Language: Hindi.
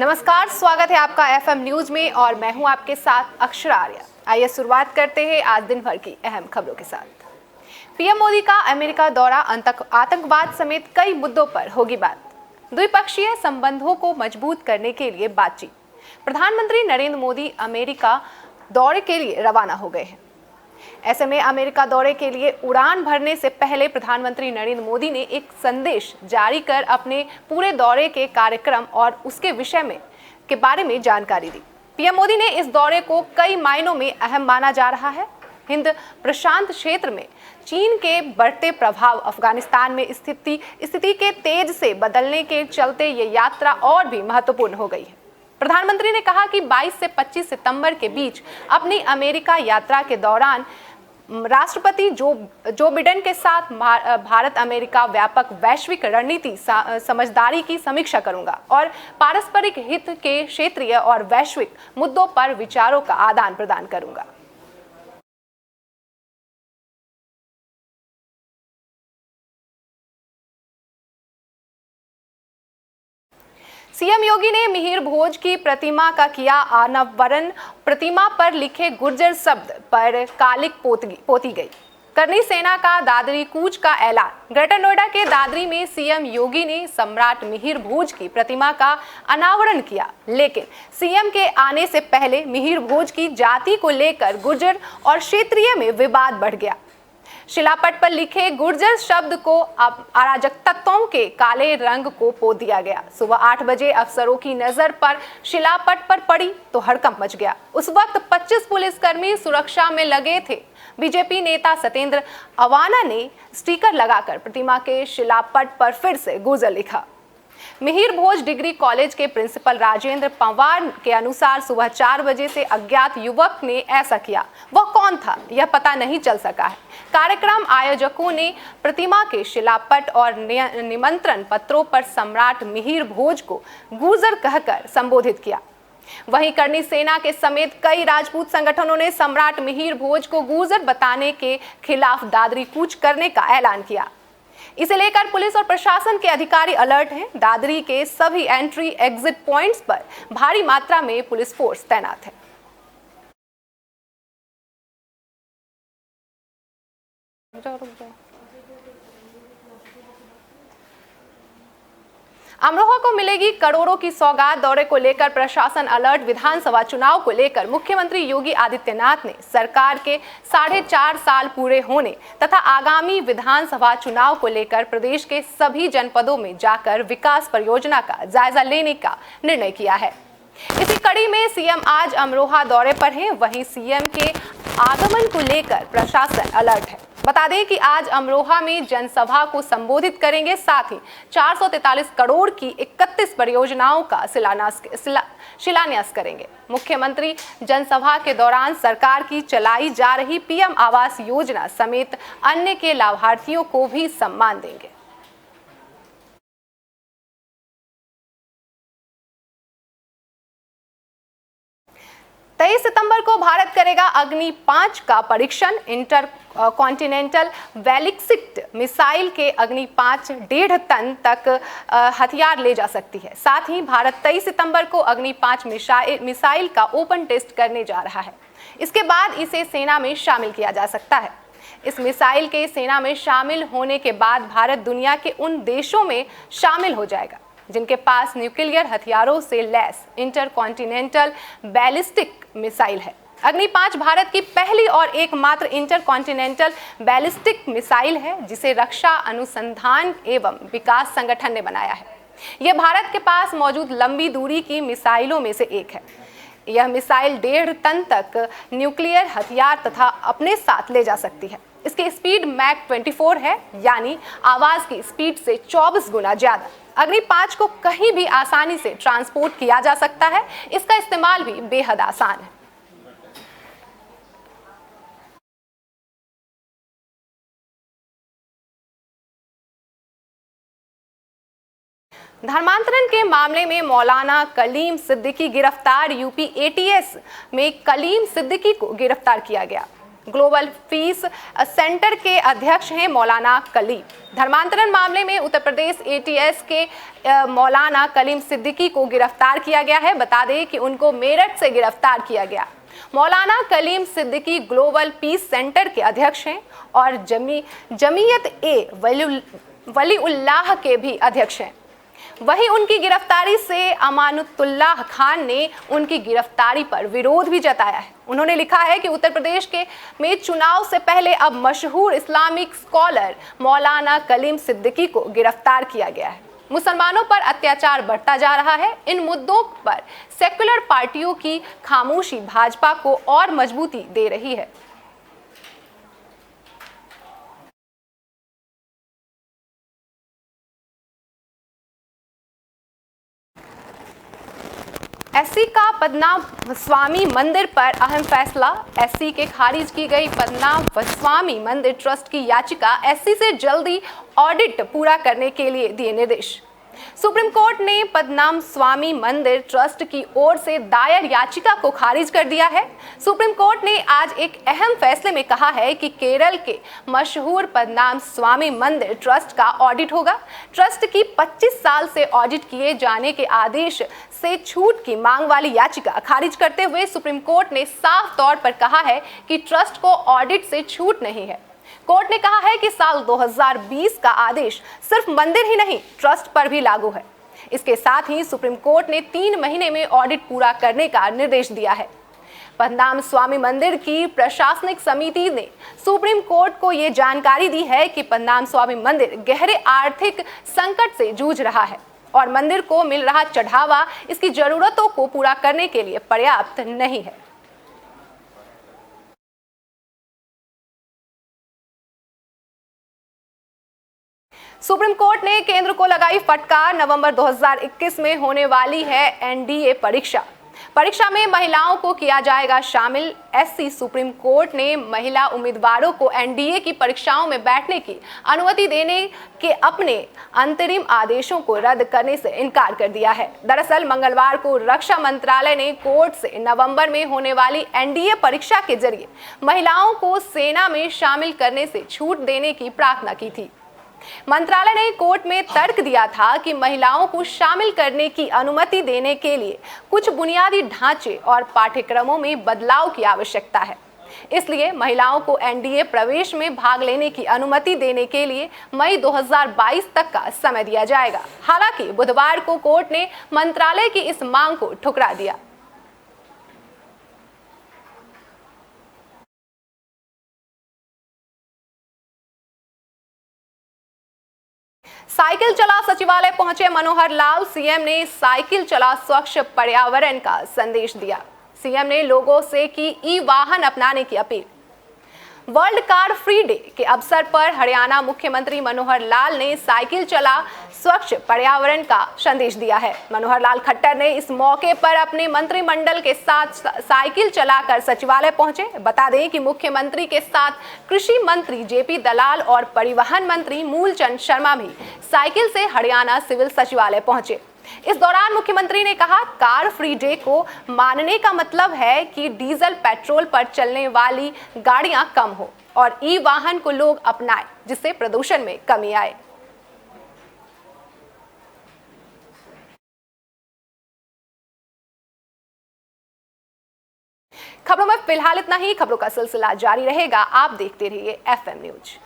नमस्कार, स्वागत है आपका एफएम न्यूज में और मैं हूं आपके साथ अक्षरा आर्या। आइए शुरुआत करते हैं आज दिन भर की अहम खबरों के साथ। पीएम मोदी का अमेरिका दौरा, आतंकवाद समेत कई मुद्दों पर होगी बात। द्विपक्षीय संबंधों को मजबूत करने के लिए बातचीत। प्रधानमंत्री नरेंद्र मोदी अमेरिका दौरे के लिए रवाना हो गए हैं। ऐसे में अमेरिका दौरे के लिए उड़ान भरने से पहले प्रधानमंत्री नरेंद्र मोदी ने एक संदेश जारी कर अपने पूरे दौरे के कार्यक्रम और उसके विषय के बारे में जानकारी दी। पीएम मोदी ने इस दौरे को कई मायनों में अहम माना जा रहा है। हिंद प्रशांत क्षेत्र में चीन के बढ़ते प्रभाव, अफगानिस्तान में स्थिति के तेज से बदलने के चलते ये यात्रा और भी महत्वपूर्ण हो गई है। प्रधानमंत्री ने कहा कि 22 से 25 सितंबर के बीच अपनी अमेरिका यात्रा के दौरान राष्ट्रपति जो बिडेन के साथ भारत अमेरिका व्यापक वैश्विक रणनीति समझदारी की समीक्षा करूंगा और पारस्परिक हित के क्षेत्रीय और वैश्विक मुद्दों पर विचारों का आदान प्रदान करूंगा। सीएम योगी ने मिहिर भोज की प्रतिमा का किया अनावरण। प्रतिमा पर लिखे गुर्जर शब्द पर कालिक पोती गई। करनी सेना का दादरी कूच का ऐलान। ग्रेटर नोएडा के दादरी में सीएम योगी ने सम्राट मिहिर भोज की प्रतिमा का अनावरण किया, लेकिन सीएम के आने से पहले मिहिर भोज की जाति को लेकर गुर्जर और क्षेत्रीय में विवाद बढ़ गया। शिलापट पर लिखे गुर्जर शब्द को अराजक तत्वों के काले रंग को पोत दिया गया। सुबह 8 बजे अफसरों की नजर पर शिलापट पर पड़ी तो हड़कंप मच गया। उस वक्त 25 पुलिसकर्मी सुरक्षा में लगे थे। बीजेपी नेता सत्येंद्र अवाना ने स्टिकर लगाकर प्रतिमा के शिलापट पर फिर से गुर्जर लिखा। मिहिर भोज डिग्री कॉलेज के प्रिंसिपल राजेंद्र पंवार के अनुसार सुबह 4 बजे से अज्ञात युवक ने ऐसा किया। वह कौन था यह पता नहीं चल सका है। कार्यक्रम आयोजकों ने प्रतिमा के शिलापट और निमंत्रण पत्रों पर सम्राट मिहिर भोज को गुर्जर कहकर संबोधित किया। वहीं करनी सेना के समेत कई राजपूत संगठनों ने सम्राट मिहिर भोज को गुर्जर बताने के खिलाफ दादरी कूच करने का ऐलान किया। इसे लेकर पुलिस और प्रशासन के अधिकारी अलर्ट हैं। दादरी के सभी एंट्री एग्जिट पॉइंट्स पर भारी मात्रा में पुलिस फोर्स तैनात है। अमरोहा को मिलेगी करोड़ों की सौगात। दौरे को लेकर प्रशासन अलर्ट। विधानसभा चुनाव को लेकर मुख्यमंत्री योगी आदित्यनाथ ने सरकार के 4.5 साल पूरे होने तथा आगामी विधानसभा चुनाव को लेकर प्रदेश के सभी जनपदों में जाकर विकास परियोजना का जायजा लेने का निर्णय किया है। इसी कड़ी में सीएम आज अमरोहा दौरे पर हैं। वहीं सीएम के आगमन को लेकर प्रशासन अलर्ट है। बता दें कि आज अमरोहा में जनसभा को संबोधित करेंगे, साथ ही 443 करोड़ की 31 परियोजनाओं का शिलान्यास करेंगे। मुख्यमंत्री जनसभा के दौरान सरकार की चलाई जा रही पीएम आवास योजना समेत अन्य के लाभार्थियों को भी सम्मान देंगे। तेईस सितंबर को भारत करेगा अग्नि 5 का परीक्षण। इंटर कॉन्टिनेंटल बैलिस्टिक मिसाइल के अग्नि 5 1.5 टन तक हथियार ले जा सकती है। साथ ही भारत 23 सितंबर को अग्नि 5 मिसाइल का ओपन टेस्ट करने जा रहा है। इसके बाद इसे सेना में शामिल किया जा सकता है। इस मिसाइल के सेना में शामिल होने के बाद भारत दुनिया के उन देशों में शामिल हो जाएगा जिनके पास न्यूक्लियर हथियारों से लैस इंटरकॉन्टिनेंटल बैलिस्टिक मिसाइल है। अग्नि 5 भारत की पहली और एकमात्र इंटरकॉन्टिनेंटल बैलिस्टिक मिसाइल है जिसे रक्षा अनुसंधान एवं विकास संगठन ने बनाया है। यह भारत के पास मौजूद लंबी दूरी की मिसाइलों में से एक है। यह मिसाइल 1.5 टन तक न्यूक्लियर हथियार तथा अपने साथ ले जा सकती है। इसकी स्पीड मैक 24 है, यानी आवाज की स्पीड से 24 गुना ज्यादा। अग्नि 5 को कहीं भी आसानी से ट्रांसपोर्ट किया जा सकता है। इसका इस्तेमाल भी बेहद आसान है। धर्मांतरण के मामले में मौलाना कलीम सिद्दीकी गिरफ्तार। यूपी एटीएस में कलीम सिद्दीकी को गिरफ्तार किया गया। ग्लोबल पीस सेंटर के अध्यक्ष हैं मौलाना कलीम। धर्मांतरण मामले में उत्तर प्रदेश एटीएस के मौलाना कलीम सिद्दीकी को गिरफ्तार किया गया है। बता दें कि उनको मेरठ से गिरफ्तार किया गया। मौलाना Kaleem Siddiqui global peace centre के अध्यक्ष हैं और जमीयत ए वलीउल्लाह के भी अध्यक्ष हैं। वहीं उनकी गिरफ्तारी से अमानुतुल्लाह खान ने उनकी गिरफ्तारी पर विरोध भी जताया है। उन्होंने लिखा है कि उत्तर प्रदेश में चुनाव से पहले अब मशहूर इस्लामिक स्कॉलर मौलाना कलीम सिद्दीकी को गिरफ्तार किया गया है। मुसलमानों पर अत्याचार बढ़ता जा रहा है। इन मुद्दों पर सेक्युलर पार्टियों की खामोशी भाजपा को और मजबूती दे रही है। एससी का पद्मनाभ स्वामी मंदिर पर अहम फैसला। एससी के खारिज की गई पद्मनाभ स्वामी मंदिर ट्रस्ट की याचिका। एससी से जल्दी ऑडिट पूरा करने के लिए दिए निर्देश। सुप्रीम कोर्ट ने पद्मनाभ स्वामी मंदिर ट्रस्ट की ओर से दायर याचिका को खारिज कर दिया है। सुप्रीम कोर्ट ने आज एक अहम फैसले में कहा है कि केरल के मशहूर पद्मनाभ स्वामी मंदिर ट्रस्ट का ऑडिट होगा। ट्रस्ट की 25 साल से ऑडिट किए जाने के आदेश से छूट की मांग वाली याचिका खारिज करते हुए सुप्रीम कोर्ट ने साफ तौर पर कहा है कि ट्रस्ट को ऑडिट से छूट नहीं है। कोर्ट ने कहा है कि साल 2020 का आदेश सिर्फ मंदिर ही नहीं, ट्रस्ट पर भी लागू है। इसके साथ ही सुप्रीम कोर्ट ने 3 महीने में ऑडिट पूरा करने का निर्देश दिया है। पद्मनाभ स्वामी मंदिर की प्रशासनिक समिति ने सुप्रीम कोर्ट को ये जानकारी दी है कि पद्मनाभ स्वामी मंदिर गहरे आर्थिक संकट से जूझ रहा है और मंदिर को मिल रहा चढ़ावा इसकी जरूरतों को पूरा करने के लिए पर्याप्त नहीं है। सुप्रीम कोर्ट ने केंद्र को लगाई फटकार। नवंबर 2021 में होने वाली है एनडीए परीक्षा में महिलाओं को किया जाएगा शामिल। एससी सुप्रीम कोर्ट ने महिला उम्मीदवारों को एनडीए की परीक्षाओं में बैठने की अनुमति देने के अपने अंतरिम आदेशों को रद्द करने से इनकार कर दिया है। दरअसल मंगलवार को रक्षा मंत्रालय ने कोर्ट से नवंबर में होने वाली एनडीए परीक्षा के जरिए महिलाओं को सेना में शामिल करने से छूट देने की प्रार्थना की थी। मंत्रालय ने कोर्ट में तर्क दिया था कि महिलाओं को शामिल करने की अनुमति देने के लिए कुछ बुनियादी ढांचे और पाठ्यक्रमों में बदलाव की आवश्यकता है। इसलिए महिलाओं को एनडीए प्रवेश में भाग लेने की अनुमति देने के लिए मई 2022 तक का समय दिया जाएगा। हालांकि बुधवार को कोर्ट ने मंत्रालय की इस मांग को ठुकरा दिया। साइकिल चला सचिवालय पहुंचे मनोहर लाल। सीएम ने साइकिल चला स्वच्छ पर्यावरण का संदेश दिया। सीएम ने लोगों से की ई वाहन अपनाने की appeal. World car free day के अवसर पर हरियाणा मुख्यमंत्री मनोहर लाल ने साइकिल चला स्वच्छ पर्यावरण का संदेश दिया है। मनोहर लाल खट्टर ने इस मौके पर अपने मंत्रिमंडल के साथ साइकिल चलाकर सचिवालय पहुंचे। बता दें कि मुख्यमंत्री के साथ कृषि मंत्री जेपी दलाल और परिवहन मंत्री मूलचंद शर्मा भी साइकिल से हरियाणा सिविल सचिवालय पहुंचे। इस दौरान मुख्यमंत्री ने कहा, कार फ्री डे को मानने का मतलब है कि डीजल पेट्रोल पर चलने वाली गाड़ियां कम हो और ई वाहन को लोग अपनाएं, जिससे प्रदूषण में कमी आए। खबरों में फिलहाल इतना ही। खबरों का सिलसिला जारी रहेगा। आप देखते रहिए FM न्यूज।